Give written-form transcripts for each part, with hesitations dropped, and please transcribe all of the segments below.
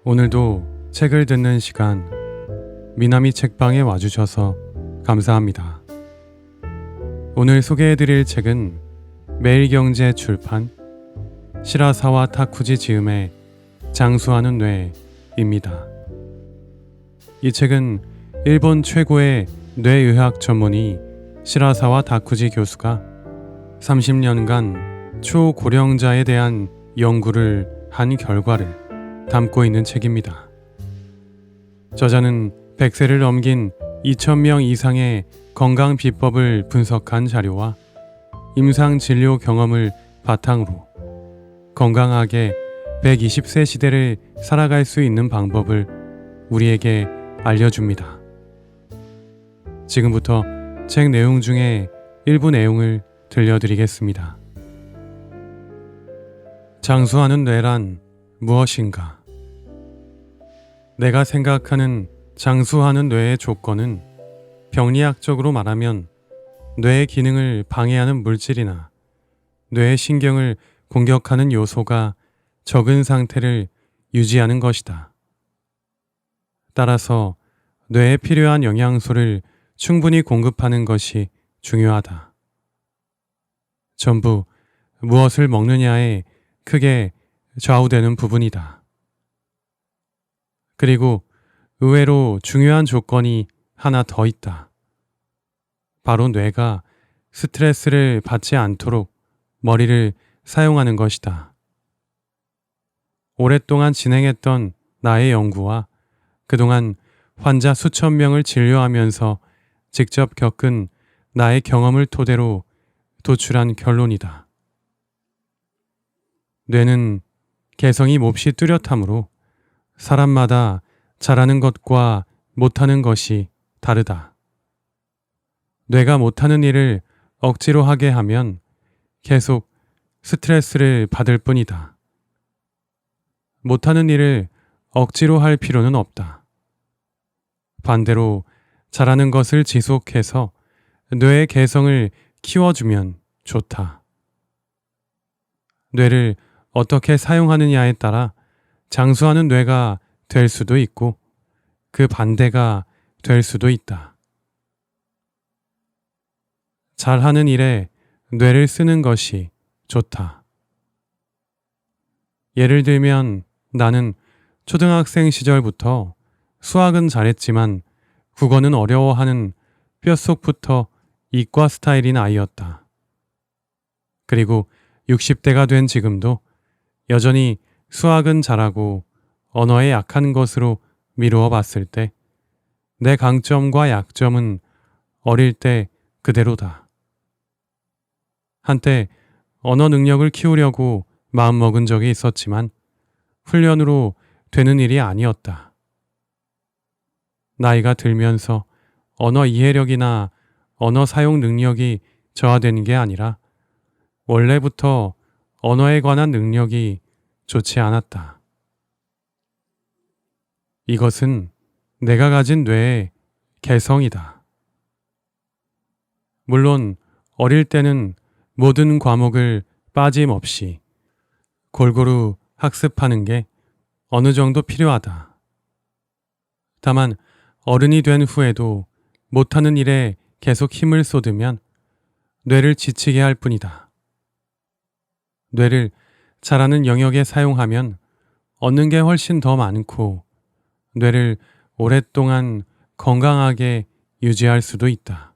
오늘도 책을 듣는 시간, 미나미 책방에 와주셔서 감사합니다. 오늘 소개해드릴 책은 매일경제 출판 시라사와 타쿠지 지음의 장수하는 뇌입니다. 이 책은 일본 최고의 뇌의학 전문의 시라사와 타쿠지 교수가 30년간 초고령자에 대한 연구를 한 결과를 담고 있는 책입니다. 저자는 100세를 넘긴 2,000명 이상의 건강 비법을 분석한 자료와 임상 진료 경험을 바탕으로 건강하게 120세 시대를 살아갈 수 있는 방법을 우리에게 알려줍니다. 지금부터 책 내용 중에 일부 내용을 들려드리겠습니다. 장수하는 뇌란 무엇인가? 내가 생각하는 장수하는 뇌의 조건은 병리학적으로 말하면 뇌의 기능을 방해하는 물질이나 뇌의 신경을 공격하는 요소가 적은 상태를 유지하는 것이다. 따라서 뇌에 필요한 영양소를 충분히 공급하는 것이 중요하다. 전부 무엇을 먹느냐에 크게 좌우되는 부분이다. 그리고 의외로 중요한 조건이 하나 더 있다. 바로 뇌가 스트레스를 받지 않도록 머리를 사용하는 것이다. 오랫동안 진행했던 나의 연구와 그동안 환자 수천 명을 진료하면서 직접 겪은 나의 경험을 토대로 도출한 결론이다. 뇌는 개성이 몹시 뚜렷하므로 사람마다 잘하는 것과 못하는 것이 다르다. 뇌가 못하는 일을 억지로 하게 하면 계속 스트레스를 받을 뿐이다. 못하는 일을 억지로 할 필요는 없다. 반대로 잘하는 것을 지속해서 뇌의 개성을 키워주면 좋다. 뇌를 어떻게 사용하느냐에 따라 장수하는 뇌가 될 수도 있고 그 반대가 될 수도 있다. 잘하는 일에 뇌를 쓰는 것이 좋다. 예를 들면 나는 초등학생 시절부터 수학은 잘했지만 국어는 어려워하는 뼛속부터 이과 스타일인 아이였다. 그리고 60대가 된 지금도 여전히 수학은 잘하고 언어에 약한 것으로 미루어 봤을 때 내 강점과 약점은 어릴 때 그대로다. 한때 언어 능력을 키우려고 마음먹은 적이 있었지만 훈련으로 되는 일이 아니었다. 나이가 들면서 언어 이해력이나 언어 사용 능력이 저하되는 게 아니라 원래부터 언어에 관한 능력이 좋지 않았다. 이것은 내가 가진 뇌의 개성이다. 물론 어릴 때는 모든 과목을 빠짐없이 골고루 학습하는 게 어느 정도 필요하다. 다만 어른이 된 후에도 못하는 일에 계속 힘을 쏟으면 뇌를 지치게 할 뿐이다. 뇌를 잘하는 영역에 사용하면 얻는 게 훨씬 더 많고 뇌를 오랫동안 건강하게 유지할 수도 있다.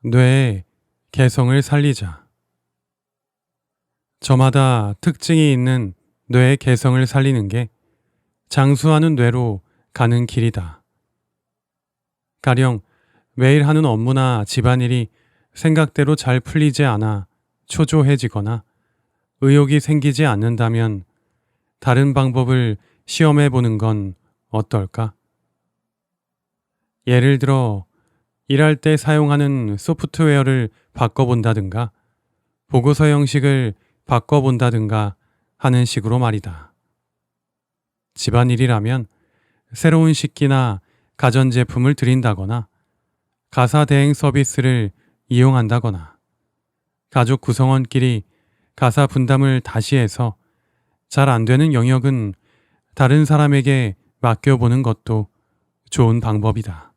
뇌의 개성을 살리자. 저마다 특징이 있는 뇌의 개성을 살리는 게 장수하는 뇌로 가는 길이다. 가령 매일 하는 업무나 집안일이 생각대로 잘 풀리지 않아 초조해지거나 의욕이 생기지 않는다면 다른 방법을 시험해 보는 건 어떨까? 예를 들어 일할 때 사용하는 소프트웨어를 바꿔본다든가 보고서 형식을 바꿔본다든가 하는 식으로 말이다. 집안일이라면 새로운 식기나 가전제품을 들인다거나 가사 대행 서비스를 이용한다거나 가족 구성원끼리 가사 분담을 다시 해서 잘 안 되는 영역은 다른 사람에게 맡겨보는 것도 좋은 방법이다.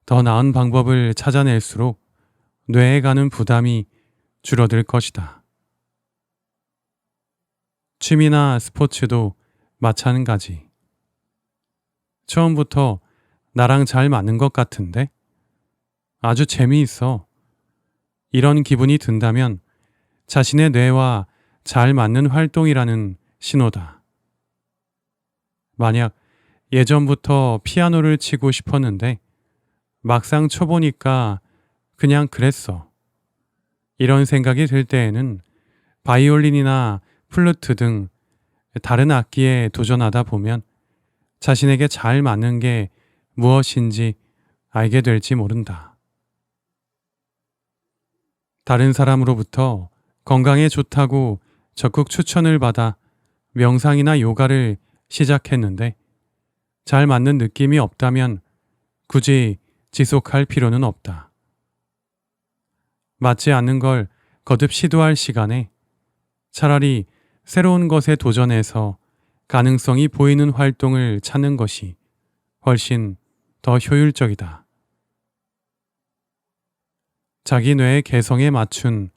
더 나은 방법을 찾아낼수록 뇌에 가는 부담이 줄어들 것이다. 취미나 스포츠도 마찬가지. 처음부터 나랑 잘 맞는 것 같은데? 아주 재미있어. 이런 기분이 든다면 자신의 뇌와 잘 맞는 활동이라는 신호다. 만약 예전부터 피아노를 치고 싶었는데 막상 쳐보니까 그냥 그랬어. 이런 생각이 들 때에는 바이올린이나 플루트 등 다른 악기에 도전하다 보면 자신에게 잘 맞는 게 무엇인지 알게 될지 모른다. 다른 사람으로부터 건강에 좋다고 적극 추천을 받아 명상이나 요가를 시작했는데 잘 맞는 느낌이 없다면 굳이 지속할 필요는 없다. 맞지 않는 걸 거듭 시도할 시간에 차라리 새로운 것에 도전해서 가능성이 보이는 활동을 찾는 것이 훨씬 더 효율적이다. 자기 뇌의 개성에 맞춘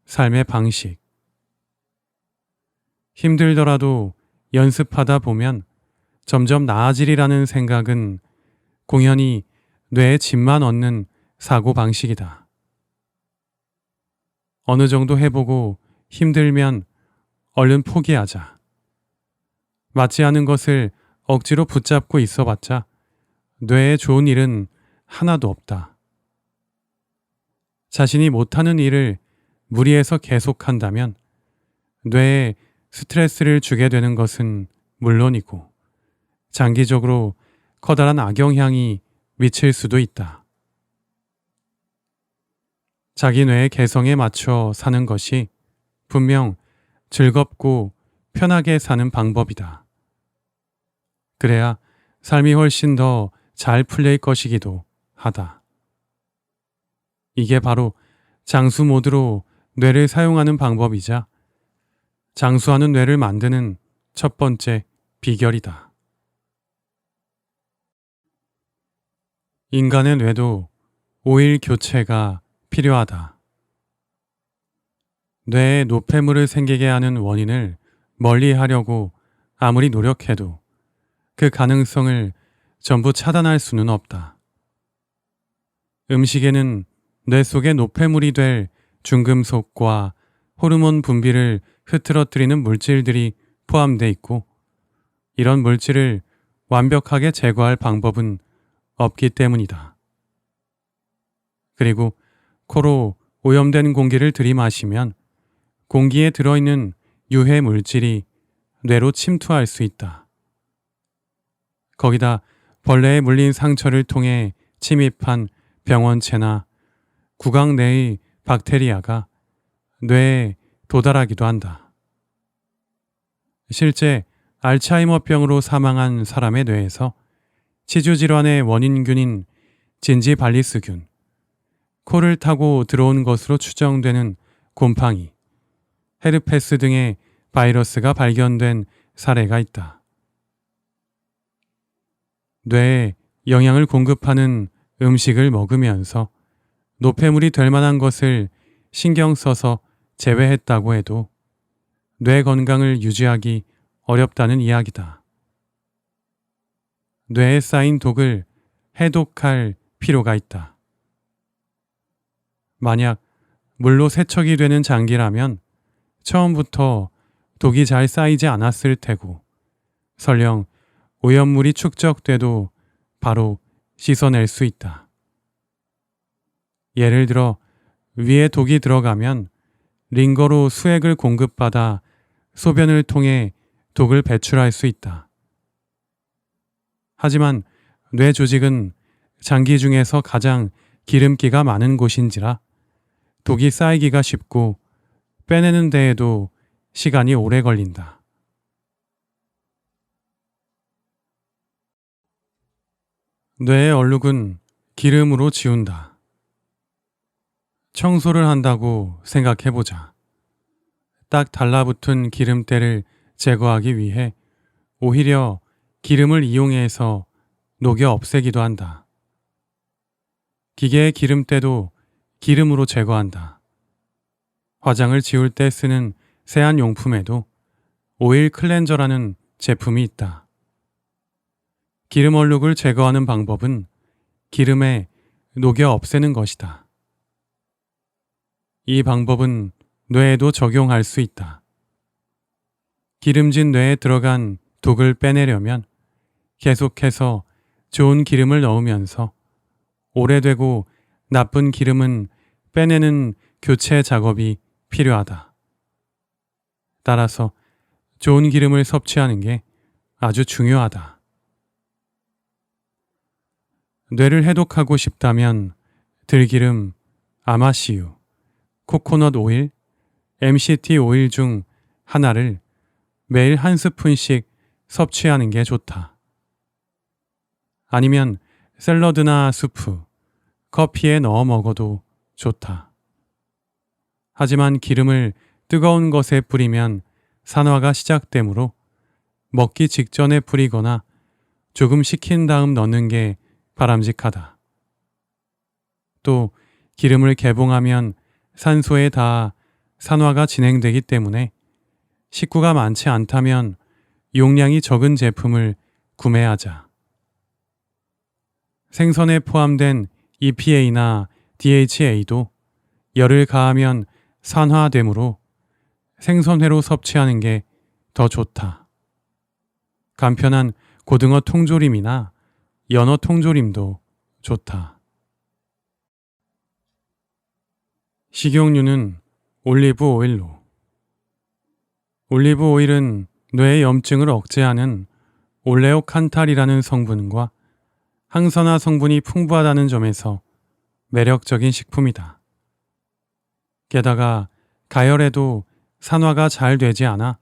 삶의 방식. 힘들더라도 연습하다 보면 점점 나아지리라는 생각은 공연히 뇌에 짐만 얻는 사고 방식이다. 어느 정도 해보고 힘들면 얼른 포기하자. 맞지 않은 것을 억지로 붙잡고 있어봤자 뇌에 좋은 일은 하나도 없다. 자신이 못하는 일을 무리해서 계속한다면 뇌에 스트레스를 주게 되는 것은 물론이고 장기적으로 커다란 악영향이 미칠 수도 있다. 자기 뇌의 개성에 맞춰 사는 것이 분명 즐겁고 편하게 사는 방법이다. 그래야 삶이 훨씬 더 잘 풀릴 것이기도 하다. 이게 바로 장수 모드로 뇌를 사용하는 방법이자 장수하는 뇌를 만드는 첫 번째 비결이다. 인간의 뇌도 오일 교체가 필요하다. 뇌에 노폐물을 생기게 하는 원인을 멀리 하려고 아무리 노력해도 그 가능성을 전부 차단할 수는 없다. 음식에는 뇌 속의 노폐물이 될 중금속과 호르몬 분비를 흐트러뜨리는 물질들이 포함되어 있고 이런 물질을 완벽하게 제거할 방법은 없기 때문이다. 그리고 코로 오염된 공기를 들이마시면 공기에 들어있는 유해 물질이 뇌로 침투할 수 있다. 거기다 벌레에 물린 상처를 통해 침입한 병원체나 구강 내의 박테리아가 뇌에 도달하기도 한다. 실제 알츠하이머병으로 사망한 사람의 뇌에서 치주질환의 원인균인 진지발리스균, 코를 타고 들어온 것으로 추정되는 곰팡이, 헤르페스 등의 바이러스가 발견된 사례가 있다. 뇌에 영양을 공급하는 음식을 먹으면서 노폐물이 될 만한 것을 신경 써서 제외했다고 해도 뇌 건강을 유지하기 어렵다는 이야기다. 뇌에 쌓인 독을 해독할 필요가 있다. 만약 물로 세척이 되는 장기라면 처음부터 독이 잘 쌓이지 않았을 테고 설령 오염물이 축적돼도 바로 씻어낼 수 있다. 예를 들어 위에 독이 들어가면 링거로 수액을 공급받아 소변을 통해 독을 배출할 수 있다. 하지만 뇌 조직은 장기 중에서 가장 기름기가 많은 곳인지라 독이 쌓이기가 쉽고 빼내는 데에도 시간이 오래 걸린다. 뇌의 얼룩은 기름으로 지운다. 청소를 한다고 생각해보자. 딱 달라붙은 기름때를 제거하기 위해 오히려 기름을 이용해서 녹여 없애기도 한다. 기계의 기름때도 기름으로 제거한다. 화장을 지울 때 쓰는 세안용품에도 오일 클렌저라는 제품이 있다. 기름 얼룩을 제거하는 방법은 기름에 녹여 없애는 것이다. 이 방법은 뇌에도 적용할 수 있다. 기름진 뇌에 들어간 독을 빼내려면 계속해서 좋은 기름을 넣으면서 오래되고 나쁜 기름은 빼내는 교체 작업이 필요하다. 따라서 좋은 기름을 섭취하는 게 아주 중요하다. 뇌를 해독하고 싶다면 들기름, 아마씨유, 코코넛 오일, MCT 오일 중 하나를 매일 한 스푼씩 섭취하는 게 좋다. 아니면 샐러드나 수프, 커피에 넣어 먹어도 좋다. 하지만 기름을 뜨거운 것에 뿌리면 산화가 시작되므로 먹기 직전에 뿌리거나 조금 식힌 다음 넣는 게 바람직하다. 또 기름을 개봉하면 산소에 닿아 산화가 진행되기 때문에 식구가 많지 않다면 용량이 적은 제품을 구매하자. 생선에 포함된 EPA나 DHA도 열을 가하면 산화되므로 생선회로 섭취하는 게 더 좋다. 간편한 고등어 통조림이나 연어 통조림도 좋다. 식용유는 올리브 오일로. 올리브 오일은 뇌의 염증을 억제하는 올레오칸탈이라는 성분과 항산화 성분이 풍부하다는 점에서 매력적인 식품이다. 게다가 가열에도 산화가 잘 되지 않아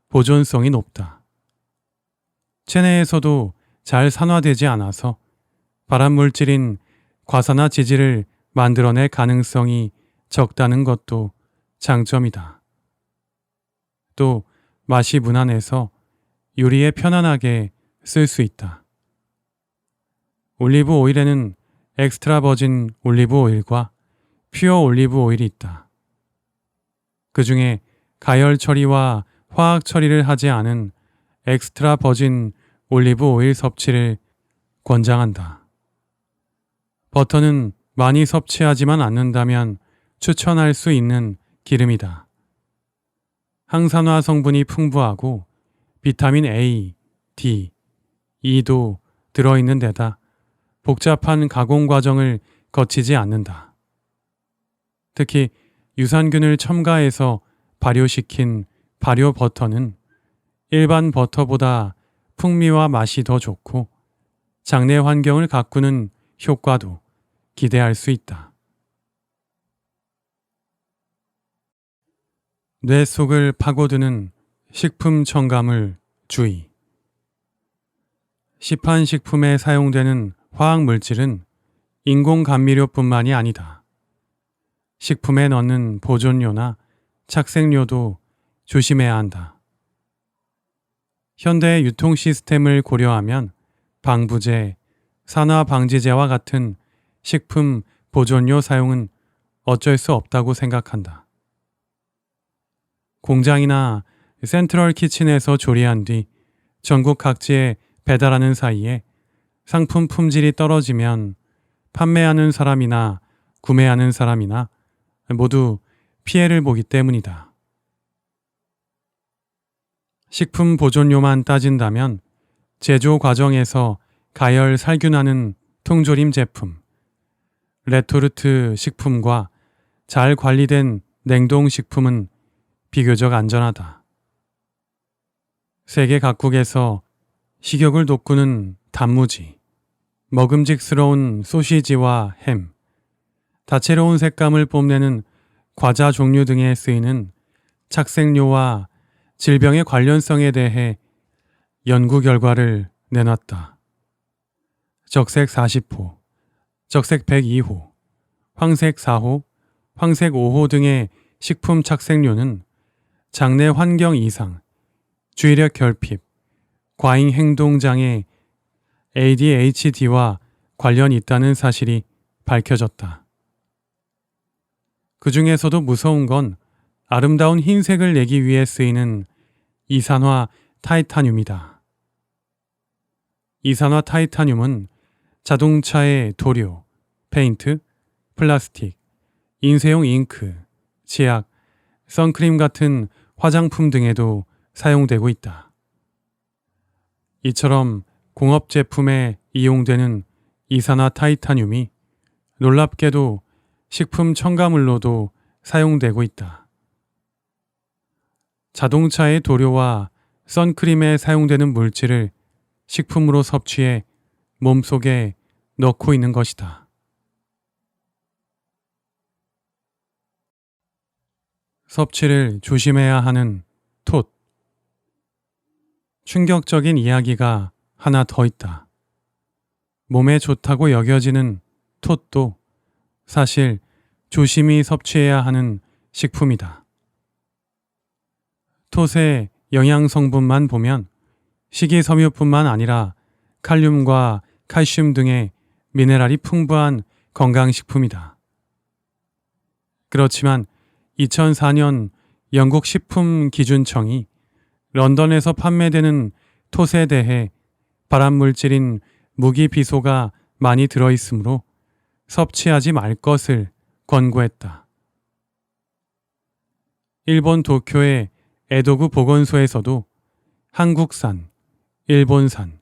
보존성이 높다. 체내에서도 잘 산화되지 않아서 발암물질인 과산화지질을 만들어낼 가능성이 적다는 것도 장점이다. 또 맛이 무난해서 요리에 편안하게 쓸 수 있다. 올리브 오일에는 엑스트라 버진 올리브 오일과 퓨어 올리브 오일이 있다. 그 중에 가열 처리와 화학 처리를 하지 않은 엑스트라 버진 올리브 오일 섭취를 권장한다. 버터는 많이 섭취하지만 않는다면 추천할 수 있는 기름이다. 항산화 성분이 풍부하고 비타민 A, D, E도 들어있는 데다 복잡한 가공 과정을 거치지 않는다. 특히 유산균을 첨가해서 발효시킨 발효 버터는 일반 버터보다 풍미와 맛이 더 좋고 장내 환경을 가꾸는 효과도 기대할 수 있다. 뇌 속을 파고드는 식품 첨가물 주의. 시판식품에 사용되는 화학물질은 인공감미료뿐만이 아니다. 식품에 넣는 보존료나 착색료도 조심해야 한다. 현대의 유통 시스템을 고려하면 방부제, 산화방지제와 같은 식품 보존료 사용은 어쩔 수 없다고 생각한다. 공장이나 센트럴 키친에서 조리한 뒤 전국 각지에 배달하는 사이에 상품 품질이 떨어지면 판매하는 사람이나 구매하는 사람이나 모두 피해를 보기 때문이다. 식품 보존료만 따진다면 제조 과정에서 가열 살균하는 통조림 제품, 레토르트 식품과 잘 관리된 냉동 식품은 비교적 안전하다. 세계 각국에서 식욕을 돋구는 단무지, 먹음직스러운 소시지와 햄, 다채로운 색감을 뽐내는 과자 종류 등에 쓰이는 착색료와 질병의 관련성에 대해 연구 결과를 내놨다. 적색 40호, 적색 102호, 황색 4호, 황색 5호 등의 식품 착색료는 장내 환경 이상, 주의력 결핍, 과잉 행동장애 ADHD와 관련이 있다는 사실이 밝혀졌다. 그 중에서도 무서운 건 아름다운 흰색을 내기 위해 쓰이는 이산화 타이타늄이다. 이산화 타이타늄은 자동차의 도료, 페인트, 플라스틱, 인쇄용 잉크, 치약, 선크림 같은 화장품 등에도 사용되고 있다. 이처럼 공업 제품에 이용되는 이산화 타이타늄이 놀랍게도 식품 첨가물로도 사용되고 있다. 자동차의 도료와 선크림에 사용되는 물질을 식품으로 섭취해 몸속에 넣고 있는 것이다. 섭취를 조심해야 하는 톳. 충격적인 이야기가 하나 더 있다. 몸에 좋다고 여겨지는 톳도 사실 조심히 섭취해야 하는 식품이다. 톳의 영양 성분만 보면 식이섬유뿐만 아니라 칼륨과 칼슘 등의 미네랄이 풍부한 건강식품이다. 그렇지만 2004년 영국 식품기준청이 런던에서 판매되는 톳에 대해 발암물질인 무기비소가 많이 들어있으므로 섭취하지 말 것을 권고했다. 일본 도쿄의 에도구 보건소에서도 한국산, 일본산,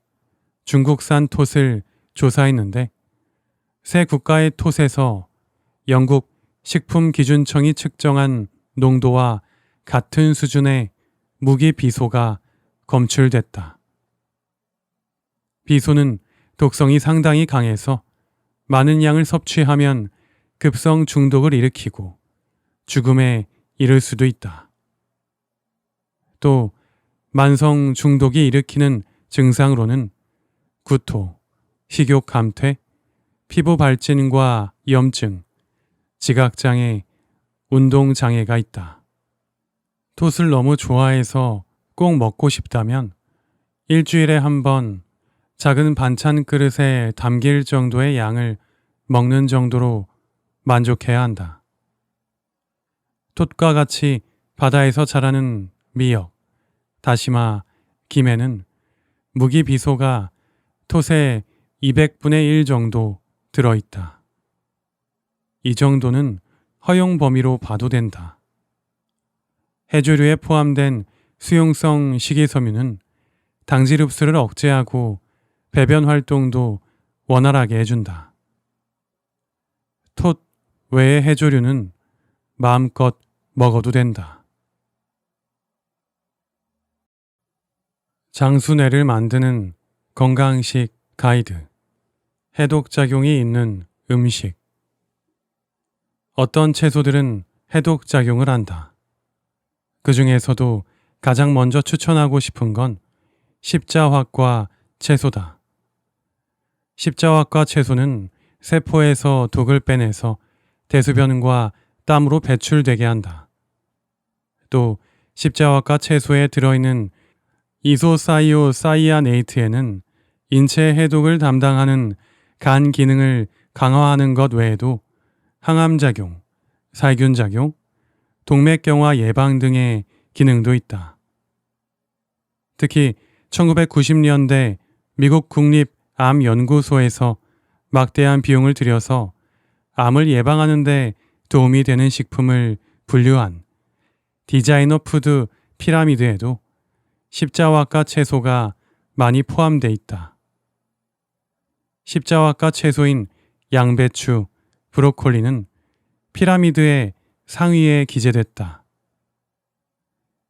중국산 톳을 조사했는데 세 국가의 톳에서 영국 식품기준청이 측정한 농도와 같은 수준의 무기비소가 검출됐다. 비소는 독성이 상당히 강해서 많은 양을 섭취하면 급성 중독을 일으키고 죽음에 이를 수도 있다. 또 만성 중독이 일으키는 증상으로는 구토, 식욕 감퇴, 피부 발진과 염증, 지각장애, 운동장애가 있다. 톳을 너무 좋아해서 꼭 먹고 싶다면 일주일에 한 번 작은 반찬 그릇에 담길 정도의 양을 먹는 정도로 만족해야 한다. 톳과 같이 바다에서 자라는 미역, 다시마, 김에는 무기비소가 톳의 200분의 1 정도 들어있다. 이 정도는 허용 범위로 봐도 된다. 해조류에 포함된 수용성 식이섬유는 당질 흡수를 억제하고 배변 활동도 원활하게 해준다. 톳 외의 해조류는 마음껏 먹어도 된다. 장수뇌를 만드는 건강식 가이드. 해독작용이 있는 음식. 어떤 채소들은 해독작용을 한다. 그 중에서도 가장 먼저 추천하고 싶은 건 십자화과 채소다. 십자화과 채소는 세포에서 독을 빼내서 대소변과 땀으로 배출되게 한다. 또 십자화과 채소에 들어있는 이소사이오사이아네이트에는 인체 해독을 담당하는 간 기능을 강화하는 것 외에도 항암작용, 살균작용, 동맥경화 예방 등의 기능도 있다. 특히 1990년대 미국 국립암연구소에서 막대한 비용을 들여서 암을 예방하는 데 도움이 되는 식품을 분류한 디자이너 푸드 피라미드에도 십자화과 채소가 많이 포함되어 있다. 십자화과 채소인 양배추, 브로콜리는 피라미드의 상위에 기재됐다.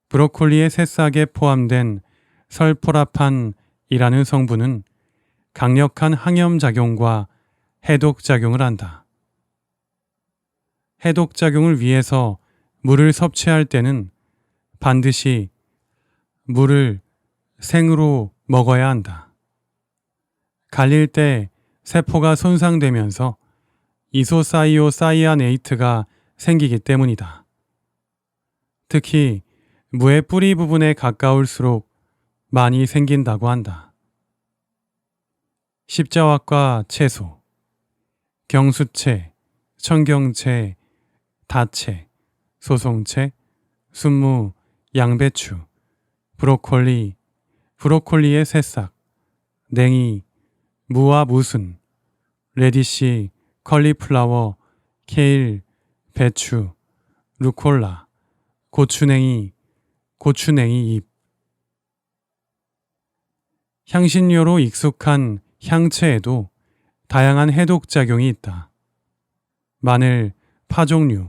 브로콜리의 새싹에 포함된 설포라판이라는 성분은 강력한 항염작용과 해독작용을 한다. 해독작용을 위해서 물을 섭취할 때는 반드시 물을 생으로 먹어야 한다. 갈릴 때 세포가 손상되면서 이소사이오사이아네이트가 생기기 때문이다. 특히 무의 뿌리 부분에 가까울수록 많이 생긴다고 한다. 십자화과 채소, 경수채, 청경채, 다채, 소송채, 순무, 양배추, 브로콜리, 브로콜리의 새싹, 냉이, 무와 무순, 레디시, 컬리플라워, 케일, 배추, 루콜라, 고추냉이, 고추냉이 잎. 향신료로 익숙한 향채에도 다양한 해독작용이 있다. 마늘, 파종류,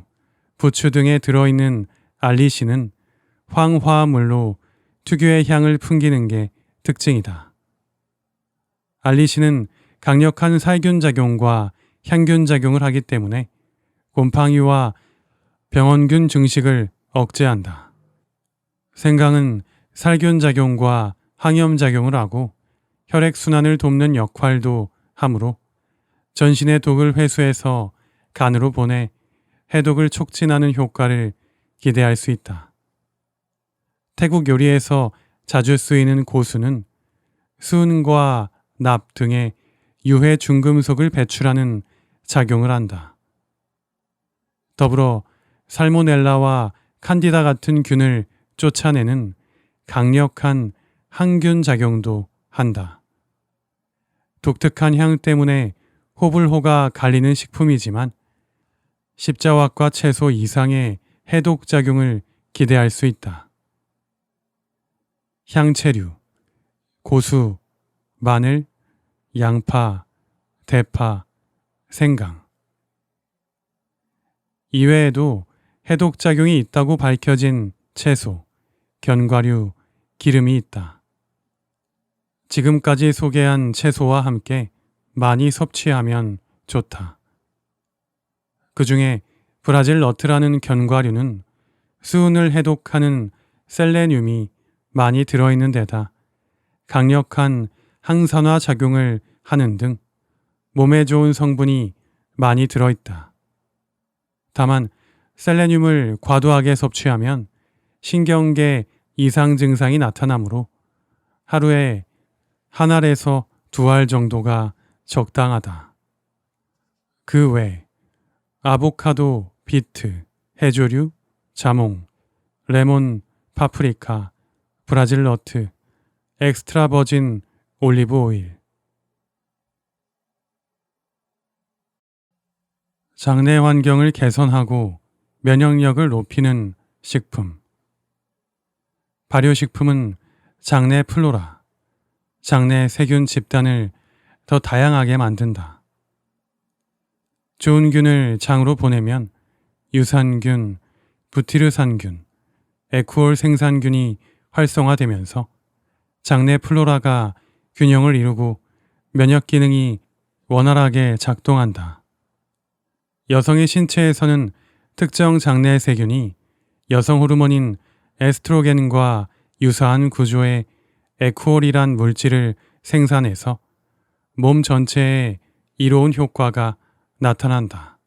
부추 등에 들어있는 알리신은 황화물로 특유의 향을 풍기는 게 특징이다. 알리신은 강력한 살균작용과 향균작용을 하기 때문에 곰팡이와 병원균 증식을 억제한다. 생강은 살균작용과 항염작용을 하고 혈액순환을 돕는 역할도 하므로 전신의 독을 회수해서 간으로 보내 해독을 촉진하는 효과를 기대할 수 있다. 태국 요리에서 자주 쓰이는 고수는 수은과 납 등의 유해 중금속을 배출하는 작용을 한다. 더불어 살모넬라와 칸디다 같은 균을 쫓아내는 강력한 항균 작용도 한다. 독특한 향 때문에 호불호가 갈리는 식품이지만 십자화과 채소 이상의 해독 작용을 기대할 수 있다. 향채류, 고수, 마늘, 양파, 대파, 생강. 이외에도 해독작용이 있다고 밝혀진 채소, 견과류, 기름이 있다. 지금까지 소개한 채소와 함께 많이 섭취하면 좋다. 그 중에 브라질 너트라는 견과류는 수은을 해독하는 셀레늄이 많이 들어있는 데다 강력한 항산화 작용을 하는 등 몸에 좋은 성분이 많이 들어있다. 다만 셀레늄을 과도하게 섭취하면 신경계 이상 증상이 나타나므로 하루에 한 알에서 두 알 정도가 적당하다. 그 외 아보카도, 비트, 해조류, 자몽, 레몬, 파프리카, 브라질 너트, 엑스트라 버진 올리브 오일. 장내 환경을 개선하고 면역력을 높이는 식품. 발효식품은 장내 플로라, 장내 세균 집단을 더 다양하게 만든다. 좋은 균을 장으로 보내면 유산균, 부티르산균, 에쿠올 생산균이 활성화되면서 장내 플로라가 균형을 이루고 면역 기능이 원활하게 작동한다. 여성의 신체에서는 특정 장내 세균이 여성 호르몬인 에스트로겐과 유사한 구조의 에쿠올이란 물질을 생산해서 몸 전체에 이로운 효과가 나타난다.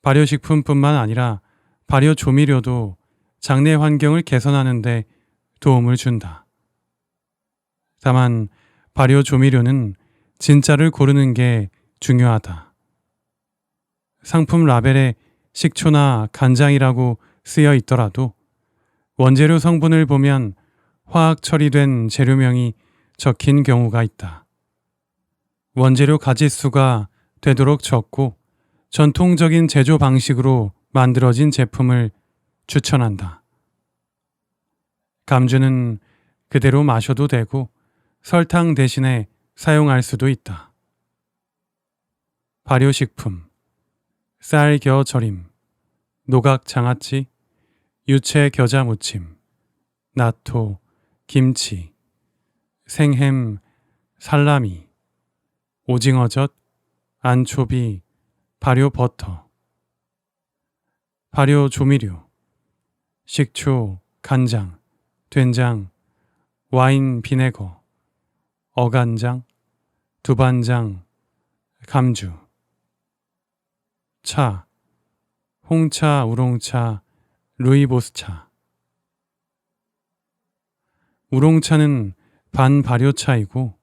발효식품뿐만 아니라 발효 조미료도 장내 환경을 개선하는 데 도움을 준다. 다만 발효 조미료는 진짜를 고르는 게 중요하다. 상품 라벨에 식초나 간장이라고 쓰여 있더라도 원재료 성분을 보면 화학 처리된 재료명이 적힌 경우가 있다. 원재료 가짓수가 되도록 적고 전통적인 제조 방식으로 만들어진 제품을 추천한다. 감주는 그대로 마셔도 되고 설탕 대신에 사용할 수도 있다. 발효식품, 쌀 겨 절임, 노각 장아찌, 유채 겨자 무침, 나토, 김치, 생햄, 살라미, 오징어젓, 안초비, 발효 버터. 발효 조미료, 식초, 간장, 된장, 와인 비네거, 어간장, 두반장, 감주. 차, 홍차, 우롱차, 루이보스차. 우롱차는 반발효차이고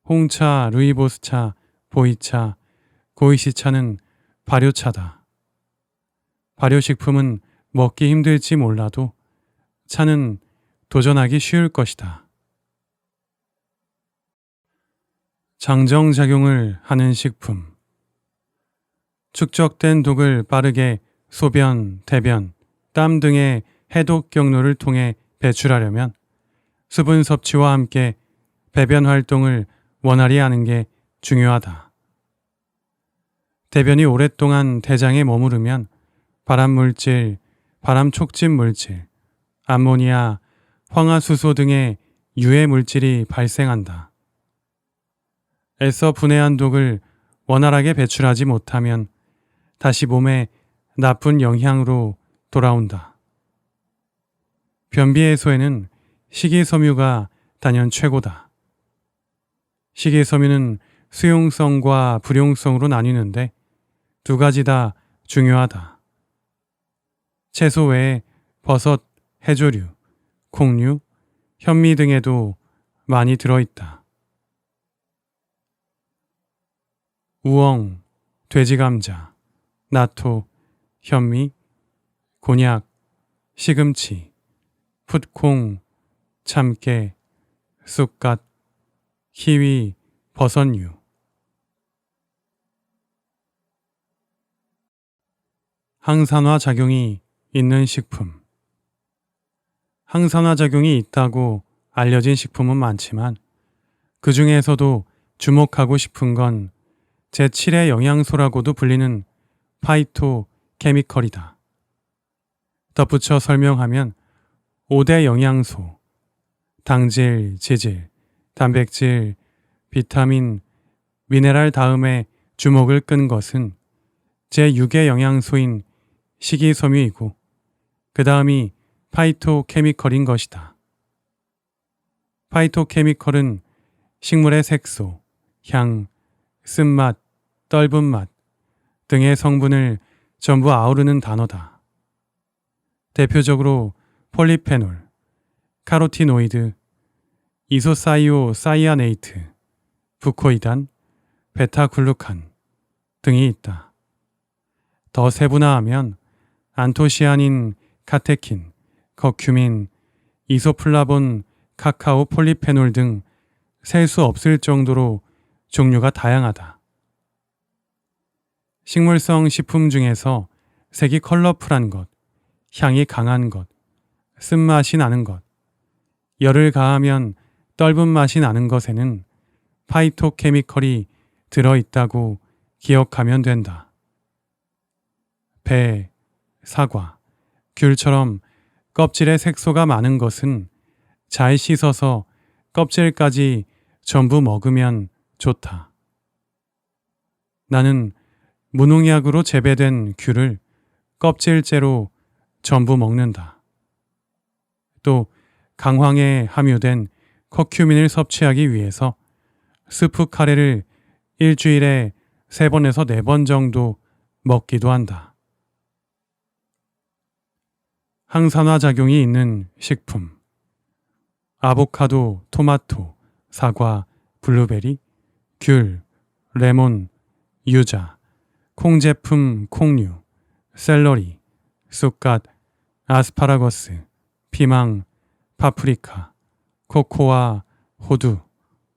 홍차, 루이보스차, 보이차, 고이시차는 발효차다. 발효식품은 먹기 힘들지 몰라도 차는 도전하기 쉬울 것이다. 장정작용을 하는 식품. 축적된 독을 빠르게 소변, 대변, 땀 등의 해독 경로를 통해 배출하려면 수분 섭취와 함께 배변 활동을 원활히 하는 게 중요하다. 대변이 오랫동안 대장에 머무르면 발암물질, 발암 촉진 물질, 암모니아, 황화수소 등의 유해 물질이 발생한다. 애써 분해한 독을 원활하게 배출하지 못하면 다시 몸에 나쁜 영향으로 돌아온다. 변비 해소에는 식이섬유가 단연 최고다. 식이섬유는 수용성과 불용성으로 나뉘는데 두 가지 다 중요하다. 채소 외에 버섯, 해조류, 콩류, 현미 등에도 많이 들어있다. 우엉, 돼지감자, 나토, 현미, 곤약, 시금치, 풋콩, 참깨, 쑥갓, 키위, 버섯류. 항산화 작용이 있는 식품. 항산화 작용이 있다고 알려진 식품은 많지만 그 중에서도 주목하고 싶은 건 제7의 영양소라고도 불리는 파이토 케미컬이다. 덧붙여 설명하면 5대 영양소, 당질, 지질, 단백질, 비타민, 미네랄 다음에 주목을 끈 것은 제6의 영양소인 식이섬유이고 그 다음이 파이토케미컬인 것이다. 파이토케미컬은 식물의 색소, 향, 쓴맛, 떫은 맛 등의 성분을 전부 아우르는 단어다. 대표적으로 폴리페놀, 카로티노이드, 이소사이오사이아네이트, 부코이단, 베타글루칸 등이 있다. 더 세분화하면 안토시아닌, 카테킨, 커큐민, 이소플라본, 카카오 폴리페놀 등 셀 수 없을 정도로 종류가 다양하다. 식물성 식품 중에서 색이 컬러풀한 것, 향이 강한 것, 쓴맛이 나는 것, 열을 가하면 떫은 맛이 나는 것에는 파이토케미컬이 들어있다고 기억하면 된다. 배, 사과, 귤처럼 껍질에 색소가 많은 것은 잘 씻어서 껍질까지 전부 먹으면 좋다. 나는 무농약으로 재배된 귤을 껍질째로 전부 먹는다. 또 강황에 함유된 커큐민을 섭취하기 위해서 스프 카레를 일주일에 3번에서 4번 정도 먹기도 한다. 항산화 작용이 있는 식품. 아보카도, 토마토, 사과, 블루베리, 귤, 레몬, 유자, 콩제품, 콩류, 샐러리, 쑥갓, 아스파라거스, 피망, 파프리카, 코코아, 호두,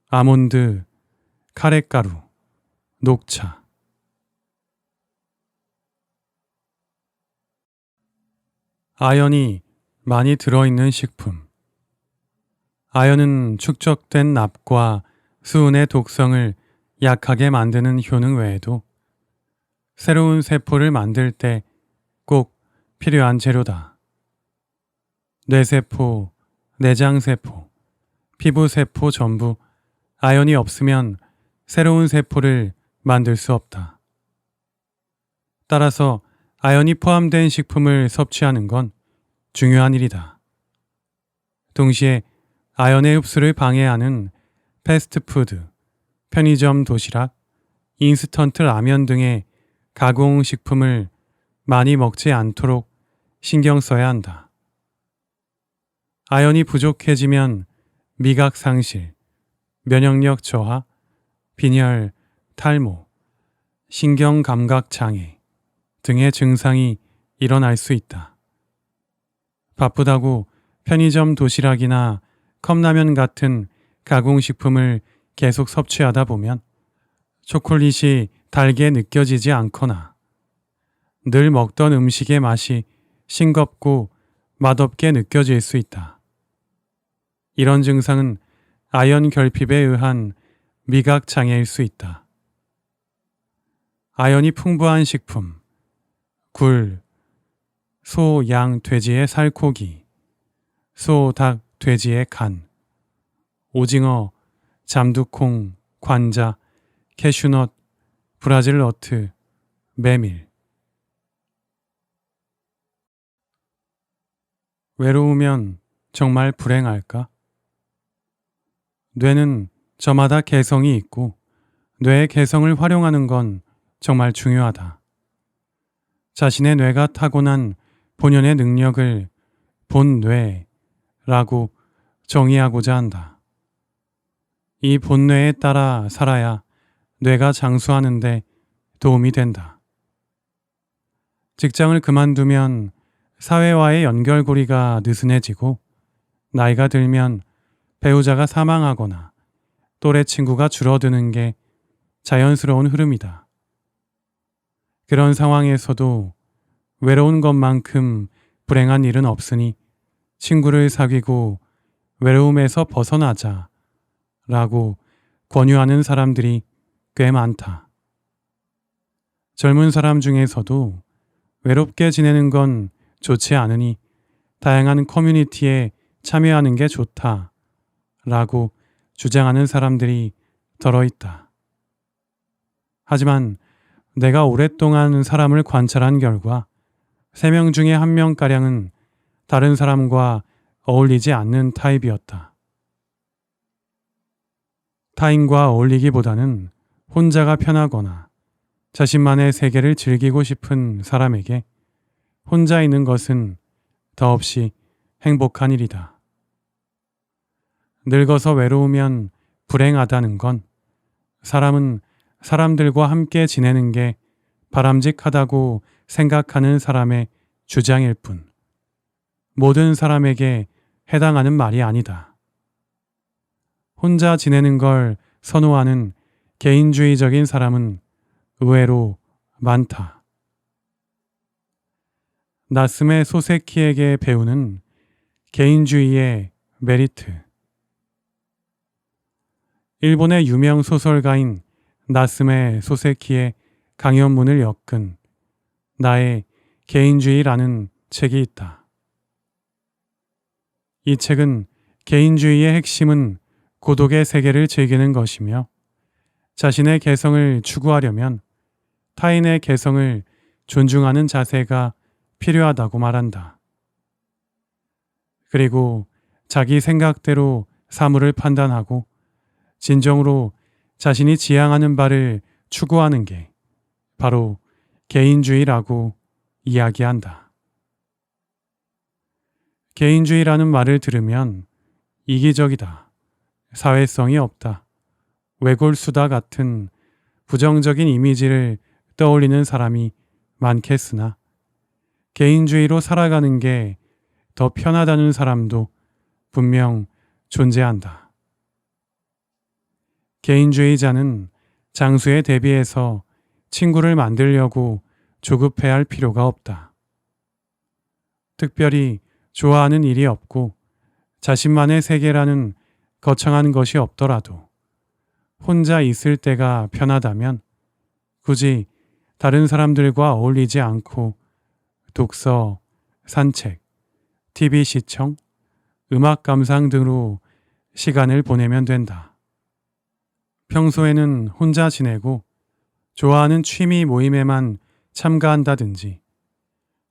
아몬드, 카레가루, 녹차. 아연이 많이 들어있는 식품. 아연은 축적된 납과 수은의 독성을 약하게 만드는 효능 외에도 새로운 세포를 만들 때 꼭 필요한 재료다. 뇌세포, 내장세포, 피부세포 전부 아연이 없으면 새로운 세포를 만들 수 없다. 따라서 아연이 포함된 식품을 섭취하는 건 중요한 일이다. 동시에 아연의 흡수를 방해하는 패스트푸드, 편의점 도시락, 인스턴트 라면 등의 가공식품을 많이 먹지 않도록 신경 써야 한다. 아연이 부족해지면 미각 상실, 면역력 저하, 빈혈, 탈모, 신경 감각 장애 등의 증상이 일어날 수 있다. 바쁘다고 편의점 도시락이나 컵라면 같은 가공식품을 계속 섭취하다 보면 초콜릿이 달게 느껴지지 않거나 늘 먹던 음식의 맛이 싱겁고 맛없게 느껴질 수 있다. 이런 증상은 아연 결핍에 의한 미각 장애일 수 있다. 아연이 풍부한 식품, 굴, 소, 양, 돼지의 살코기, 소, 닭, 돼지의 간, 오징어, 잠두콩, 관자, 캐슈넛, 브라질 너트, 메밀. 외로우면 정말 불행할까? 뇌는 저마다 개성이 있고 뇌의 개성을 활용하는 건 정말 중요하다. 자신의 뇌가 타고난 본연의 능력을 본뇌라고 정의하고자 한다. 이 본뇌에 따라 살아야 뇌가 장수하는데 도움이 된다. 직장을 그만두면 사회와의 연결고리가 느슨해지고 나이가 들면 배우자가 사망하거나 또래 친구가 줄어드는 게 자연스러운 흐름이다. 그런 상황에서도 외로운 것만큼 불행한 일은 없으니 친구를 사귀고 외로움에서 벗어나자 라고 권유하는 사람들이 꽤 많다. 젊은 사람 중에서도 외롭게 지내는 건 좋지 않으니 다양한 커뮤니티에 참여하는 게 좋다 라고 주장하는 사람들이 더러 있다. 하지만 내가 오랫동안 사람을 관찰한 결과 3명 중에 1명가량은 다른 사람과 어울리지 않는 타입이었다. 타인과 어울리기보다는 혼자가 편하거나 자신만의 세계를 즐기고 싶은 사람에게 혼자 있는 것은 더없이 행복한 일이다. 늙어서 외로우면 불행하다는 건 사람은 사람들과 함께 지내는 게 바람직하다고 생각하는 사람의 주장일 뿐 모든 사람에게 해당하는 말이 아니다. 혼자 지내는 걸 선호하는 개인주의적인 사람은 의외로 많다. 나스메 소세키에게 배우는 개인주의의 메리트. 일본의 유명 소설가인 나스메 소세키의 강연문을 엮은 나의 개인주의라는 책이 있다. 이 책은 개인주의의 핵심은 고독의 세계를 즐기는 것이며 자신의 개성을 추구하려면 타인의 개성을 존중하는 자세가 필요하다고 말한다. 그리고 자기 생각대로 사물을 판단하고 진정으로 자신이 지향하는 바를 추구하는 게 바로 개인주의라고 이야기한다. 개인주의라는 말을 들으면 이기적이다, 사회성이 없다, 외골수다 같은 부정적인 이미지를 떠올리는 사람이 많겠으나 개인주의로 살아가는 게 더 편하다는 사람도 분명 존재한다. 개인주의자는 장수에 대비해서 친구를 만들려고 조급해야 할 필요가 없다. 특별히 좋아하는 일이 없고 자신만의 세계라는 거창한 것이 없더라도 혼자 있을 때가 편하다면 굳이 다른 사람들과 어울리지 않고 독서, 산책, TV 시청, 음악 감상 등으로 시간을 보내면 된다. 평소에는 혼자 지내고 좋아하는 취미 모임에만 참가한다든지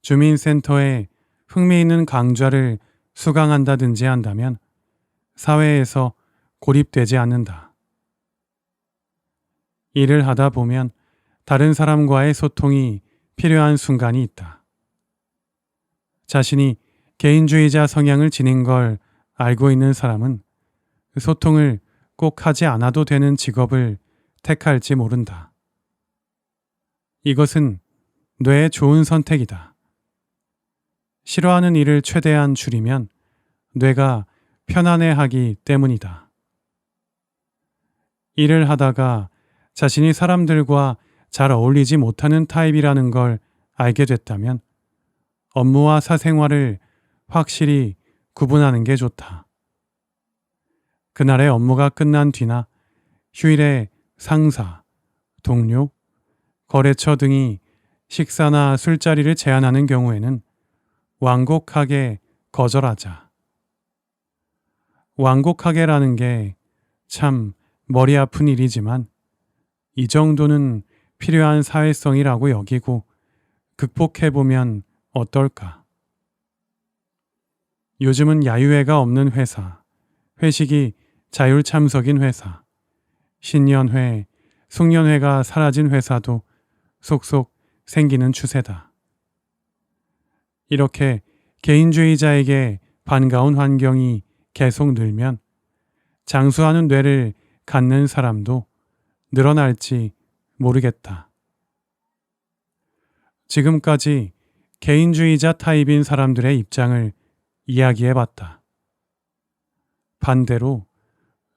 주민센터에 흥미있는 강좌를 수강한다든지 한다면 사회에서 고립되지 않는다. 일을 하다 보면 다른 사람과의 소통이 필요한 순간이 있다. 자신이 개인주의자 성향을 지닌 걸 알고 있는 사람은 소통을 꼭 하지 않아도 되는 직업을 택할지 모른다. 이것은 뇌의 좋은 선택이다. 싫어하는 일을 최대한 줄이면 뇌가 편안해하기 때문이다. 일을 하다가 자신이 사람들과 잘 어울리지 못하는 타입이라는 걸 알게 됐다면 업무와 사생활을 확실히 구분하는 게 좋다. 그날의 업무가 끝난 뒤나 휴일에 상사, 동료, 거래처 등이 식사나 술자리를 제안하는 경우에는 완곡하게 거절하자. 완곡하게라는 게 참 머리 아픈 일이지만 이 정도는 필요한 사회성이라고 여기고 극복해보면 어떨까? 요즘은 야유회가 없는 회사, 회식이 자율 참석인 회사, 신년회, 숙년회가 사라진 회사도 속속 생기는 추세다. 이렇게 개인주의자에게 반가운 환경이 계속 늘면 장수하는 뇌를 갖는 사람도 늘어날지 모르겠다. 지금까지 개인주의자 타입인 사람들의 입장을 이야기해봤다. 반대로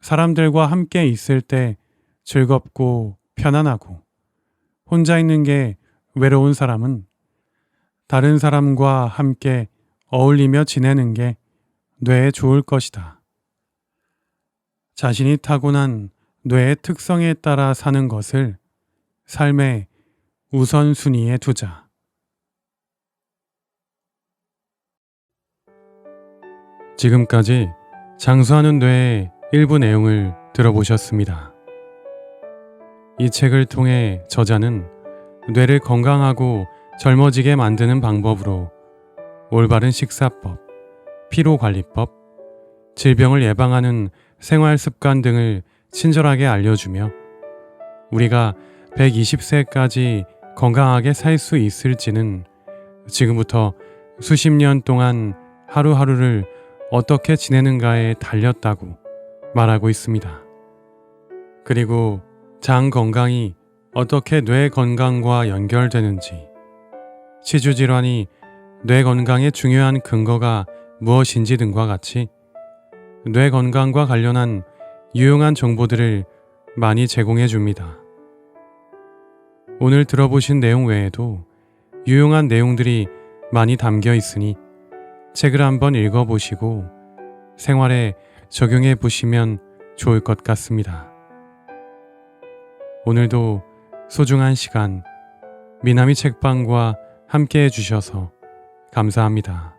사람들과 함께 있을 때 즐겁고 편안하고 혼자 있는 게 외로운 사람은 다른 사람과 함께 어울리며 지내는 게 뇌에 좋을 것이다. 자신이 타고난 뇌의 특성에 따라 사는 것을 삶의 우선순위에 두자. 지금까지 장수하는 뇌의 일부 내용을 들어보셨습니다. 이 책을 통해 저자는 뇌를 건강하고 젊어지게 만드는 방법으로 올바른 식사법, 피로관리법, 질병을 예방하는 생활습관 등을 친절하게 알려주며 우리가 120세까지 건강하게 살 수 있을지는 지금부터 수십 년 동안 하루하루를 어떻게 지내는가에 달렸다고 말하고 있습니다. 그리고 장 건강이 어떻게 뇌 건강과 연결되는지, 치주질환이 뇌 건강의 중요한 근거가 무엇인지 등과 같이 뇌 건강과 관련한 유용한 정보들을 많이 제공해 줍니다. 오늘 들어보신 내용 외에도 유용한 내용들이 많이 담겨 있으니 책을 한번 읽어보시고 생활에 적용해 보시면 좋을 것 같습니다. 오늘도 소중한 시간 미나미 책방과 함께 해주셔서 감사합니다.